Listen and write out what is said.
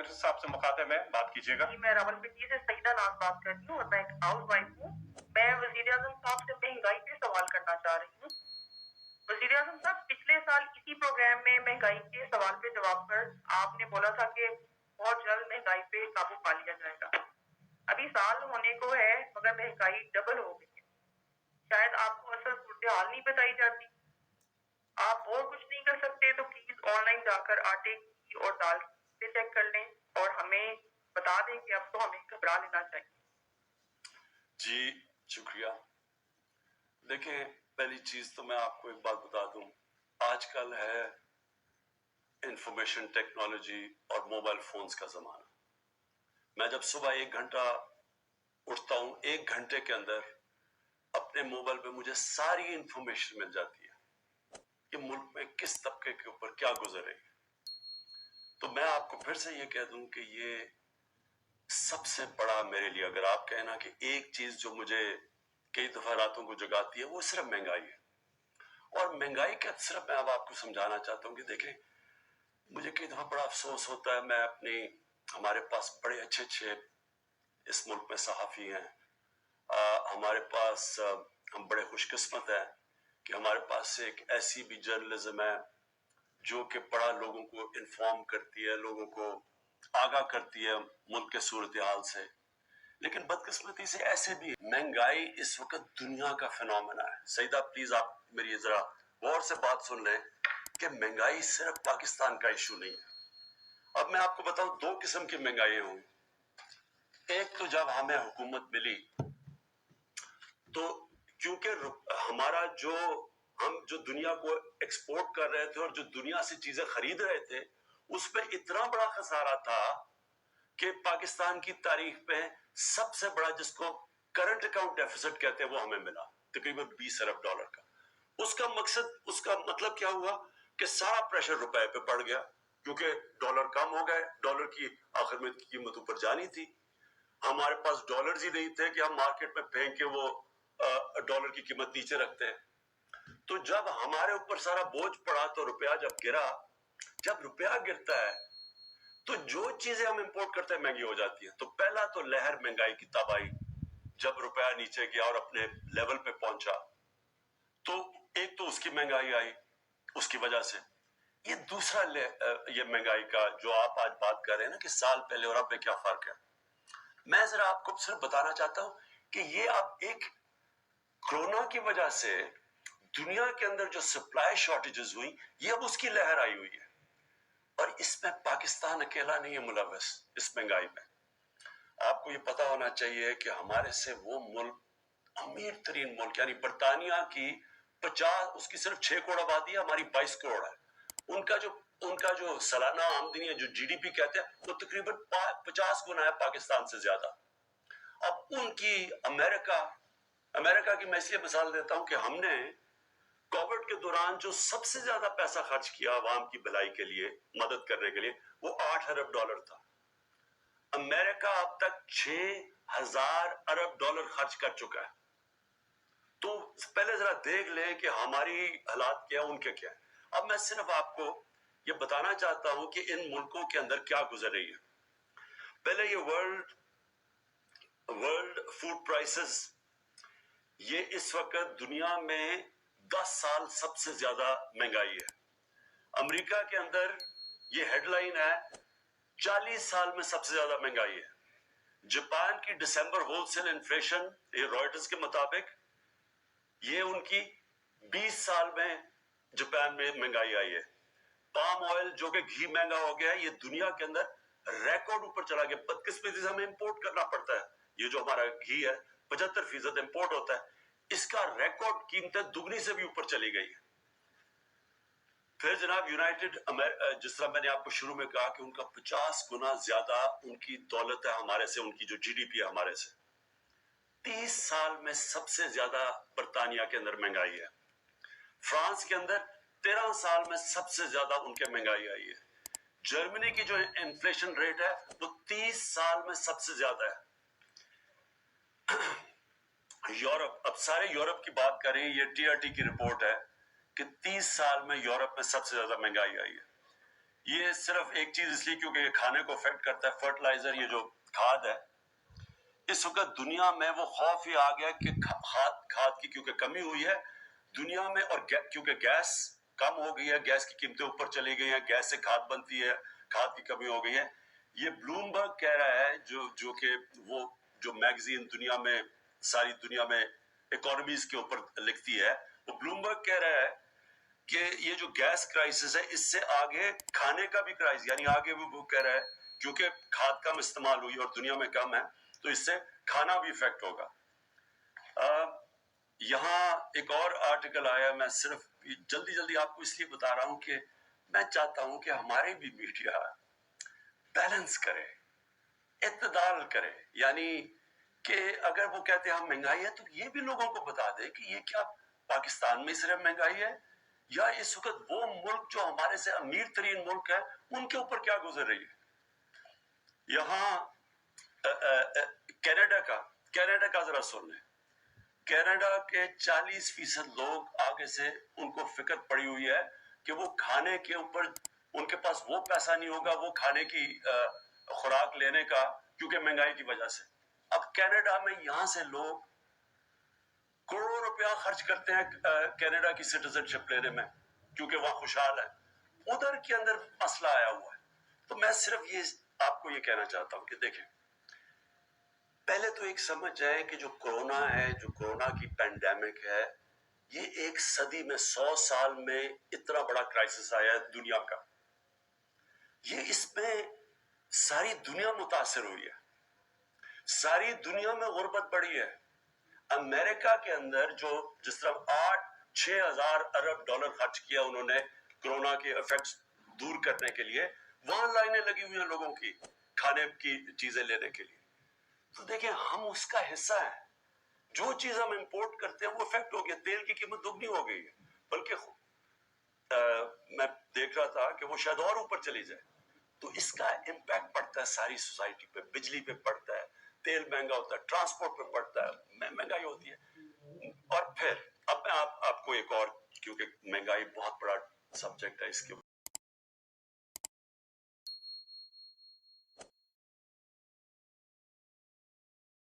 Doctor صاحب سے مخاطب ہے, بات کیجیے گا. میں راولپنڈی سے سعیدہ ناز بات کر رہی ہوں اور میں ایک ہاؤس وائف ہوں. میں وزیر اعظم صاحب سے مہنگائی پہ سوال کرنا چاہ رہی ہوں. وزیر اعظم صاحب, پچھلے سال اسی پروگرام میں مہنگائی کے سوال پہ جواب پر آپ نے بولا تھا کہ بہت جلد مہنگائی پہ قابو پا لیا جائے گا. ابھی سال ہونے کو ہے مگر مہنگائی ڈبل ہو گئی ہے. شاید آپ کو اصل صورتحال نہیں بتائی جاتی. آپ اور کچھ نہیں کر سکتے تو پلیز آن لائن جا کر آٹے کی اور دال سے چیک کر لیں اور ہمیں بتا دیں کہ اب تو ہمیں گھبرا لینا چاہیے. جی شکریہ. دیکھیں, پہلی چیز تو میں آپ کو ایک بات بتا دوں, آج کل ہے انفارمیشن ٹیکنالوجی اور موبائل فونز کا زمانہ. میں جب صبح 1 گھنٹہ اٹھتا ہوں, 1 گھنٹے کے اندر اپنے موبائل پہ مجھے ساری انفارمیشن مل جاتی ہے کہ ملک میں کس طبقے کے اوپر کیا گزر رہی ہے. تو میں آپ کو پھر سے یہ کہہ دوں کہ یہ سب سے بڑا میرے لیے, اگر آپ کہنا کہ ایک چیز جو مجھے کئی دفعہ راتوں کو جگاتی ہے, وہ صرف مہنگائی ہے. اور مہنگائی کا صرف میں اب آپ کو سمجھانا چاہتا ہوں کہ دیکھیں, مجھے کئی دفعہ بڑا افسوس ہوتا ہے. میں ہمارے پاس بڑے اچھے اچھے اس ملک میں صحافی ہیں, ہمارے پاس ہم بڑے خوش قسمت ہیں کہ ہمارے پاس ایک ایسی بھی جرنلزم ہے جو کہ بڑا لوگوں کو انفارم کرتی ہے, لوگوں کو آگاہ کرتی ہے ملک کے صورتحال سے. لیکن بدقسمتی سے ایسے بھی مہنگائی اس وقت دنیا کا فنومنا ہے. سیدہ پلیز آپ میری ذرا غور سے بات سن لیں کہ مہنگائی صرف پاکستان کا ایشو نہیں ہے. اب میں آپ کو بتاؤں 2 قسم کی مہنگائیاں ہوئی. ایک تو جب ہمیں حکومت ملی تو کیونکہ ہمارا ہم جو دنیا کو ایکسپورٹ کر رہے تھے اور جو دنیا سے چیزیں خرید رہے تھے, اس پہ اتنا بڑا خسارہ تھا کہ پاکستان کی تاریخ میں سب سے بڑا, جس کو کرنٹ اکاؤنٹ ڈیفیسٹ کہتے ہیں, وہ ہمیں ملا تقریباً $20 ارب کا. اس کا مطلب کیا ہوا کہ سارا پریشر روپے پہ پڑ گیا کیونکہ ڈالر کم ہو گئے, ڈالر کی آخر میں قیمت اوپر جانی تھی. ہمارے پاس ڈالرز ہی نہیں تھے کہ ہم مارکیٹ میں پھینک کے وہ ڈالر کی قیمت نیچے رکھتے ہیں. تو جب ہمارے اوپر سارا بوجھ پڑا تو روپیہ جب گرا, جب روپیہ گرتا ہے تو جو چیزیں ہم امپورٹ کرتے ہیں مہنگی ہو جاتی ہیں. تو پہلا تو لہر مہنگائی کی تباہی, جب روپیہ نیچے گیا اور اپنے لیول پہ پہنچا تو ایک تو اس کی مہنگائی آئی اس کی وجہ سے. یہ دوسرا یہ مہنگائی کا جو آپ آج بات کر رہے ہیں نا کہ سال پہلے اور اب میں کیا فرق ہے, میں ذرا آپ کو صرف بتانا چاہتا ہوں کہ یہ اب ایک کورونا کی وجہ سے دنیا کے اندر جو سپلائی شارٹیجز ہوئی, یہ اب اس کی لہر آئی ہوئی ہے. اور اس میں پاکستان اکیلا نہیں ہے ملوث اس مہنگائی میں. آپ کو یہ پتا ہونا چاہیے کہ ہمارے سے وہ ملک, امیر ترین ملک یعنی برطانیہ کی 50, اس کی صرف 6 کروڑ آبادی ہے, ہماری 22 کروڑ ہے. ان کا جو سالانہ آمدنی ہے, جو GDP کہتے ہیں, وہ تقریباً 50 گنا ہے پاکستان سے زیادہ. اب ان کی امریکہ کی میں اس لیے مثال دیتا ہوں کہ ہم نے کووڈ کے دوران جو سب سے زیادہ پیسہ خرچ کیا عوام کی بھلائی کے لیے, مدد کرنے کے لیے, وہ $8 ارب تھا. امریکہ اب تک $6,000 ارب خرچ کر چکا ہے. تو پہلے ذرا دیکھ لیں کہ ہماری حالات کیا, ان کے کیا ہے. اب میں صرف آپ کو یہ بتانا چاہتا ہوں کہ ان ملکوں کے اندر کیا گزر رہی ہے. پہلے یہ ورلڈ فوڈ پرائسز, یہ اس وقت دنیا میں 10 سال سب سے زیادہ مہنگائی ہے. امریکہ کے اندر یہ ہیڈ لائن ہے 40 سال میں سب سے زیادہ مہنگائی ہے. جاپان کی دسمبر ہول سیل انفلیشن, یہ رائٹرز کے مطابق, یہ ان کی 20 سال میں جاپان میں مہنگائی آئی ہے. پام آئل جو کہ گھی مہنگا ہو گیا ہے, یہ دنیا کے اندر ریکارڈ اوپر چلا گیا. بدقسمتی سے ہمیں امپورٹ کرنا پڑتا ہے. یہ جو ہمارا گھی ہے 75% امپورٹ ہوتا ہے, اس کا ریکارڈ قیمتیں دگنی سے بھی اوپر چلی گئی ہے. پھر جناب جس طرح میں نے آپ کو شروع میں کہا کہ ان کا 50 گنا زیادہ ان کی دولت ہے ہمارے سے, ان کی جو GDP ہے ہمارے سے. 30 سال میں سب سے زیادہ برطانیہ کے اندر مہنگائی ہے. فرانس کے اندر 13 سال میں سب سے زیادہ ان کے مہنگائی آئی ہے. جرمنی کی جو انفلیشن ریٹ ہے وہ 30 سال میں سب سے زیادہ ہے. یورپ, اب سارے یورپ کی بات کریں, یہ TRT کی رپورٹ ہے کہ 30 سال میں یورپ میں سب سے زیادہ مہنگائی آئی ہے. یہ صرف ایک چیز اس لیے کیونکہ یہ کھانے کو افیکٹ کرتا ہے، فرٹیلائزر، یہ جو کھاد ہے، اس وقت دنیا میں وہ خوف ہی آ گیا کہ کھاد کی کیونکہ کمی ہوئی ہے دنیا میں، اور کیونکہ گیس کم ہو گئی ہے، گیس کی قیمتیں اوپر چلی گئی ہیں، گیس سے کھاد بنتی ہے، کھاد کی کمی ہو گئی ہے. یہ بلومبرگ کہہ رہا ہے، جو کہ وہ جو میگزین دنیا میں ساری دنیا میں اکانومیز کے اوپر لکھتی ہے، وہ بلومبرگ کہہ رہا ہے کہ یہ جو گیس کرائسس ہے اس سے آگے کھانے کا بھی کرائسس، یعنی آگے وہ کہہ رہا ہے کیونکہ کھاد کم استعمال ہوئی اور دنیا میں کم ہے تو اس سے کھانا بھی افیکٹ ہوگا. یہاں ایک اور آرٹیکل آیا، میں صرف جلدی آپ کو اس لیے بتا رہا ہوں کہ میں چاہتا ہوں کہ ہمارے بھی میڈیا بیلنس کرے، اعتدال کرے، یعنی کہ اگر وہ کہتے ہیں ہم مہنگائی ہے تو یہ بھی لوگوں کو بتا دے کہ یہ کیا پاکستان میں صرف مہنگائی ہے یا اس وقت وہ ملک جو ہمارے سے امیر ترین ملک ہے ان کے اوپر کیا گزر رہی ہے. یہاں کینیڈا کا ذرا سن لیں. کینیڈا کے 40% لوگ آگے سے ان کو فکر پڑی ہوئی ہے کہ وہ کھانے کے اوپر ان کے پاس وہ پیسہ نہیں ہوگا وہ کھانے کی خوراک لینے کا کیونکہ مہنگائی کی وجہ سے. اب کینیڈا میں یہاں سے لوگ کروڑوں روپیہ خرچ کرتے ہیں کینیڈا کی سٹیزن شپ لینے میں کیونکہ وہاں خوشحال ہے. ادھر کے اندر مسئلہ آیا ہوا ہے. تو میں صرف یہ آپ کو یہ کہنا چاہتا ہوں کہ دیکھیں، پہلے تو ایک سمجھ جائے کہ جو کورونا ہے، جو کورونا کی پینڈیمک ہے، یہ ایک صدی میں 100 سال میں اتنا بڑا کرائسس آیا ہے دنیا کا. یہ اس میں ساری دنیا متاثر ہوئی ہے، ساری دنیا میں غربت بڑھی ہے. امریکہ کے اندر جو جس طرح 6 ہزار ارب ڈالر خرچ کیا انہوں نے کورونا کے ایفیکٹس دور کرنے کے لیے، وہاں لائنیں لگی ہوئی ہیں لوگوں کی کھانے کی چیزیں لینے کے لیے. تو دیکھیں ہم اس کا حصہ ہیں. جو چیز ہم امپورٹ کرتے ہیں وہ افیکٹ ہو گیا. تیل کی قیمت دگنی ہو گئی ہے، بلکہ میں دیکھ رہا تھا کہ وہ شاید اور اوپر چلی جائے. تو اس کا امپیکٹ پڑتا ہے ساری سوسائٹی پہ. بجلی پہ پڑتا ہے، تیل مہنگا ہوتا ہے، ٹرانسپورٹ پہ پڑتا ہے، مہنگائی ہوتی ہے. اور پھر اب میں آپ کو ایک اور، کیونکہ مہنگائی بہت بڑا سبجیکٹ ہے، اس کے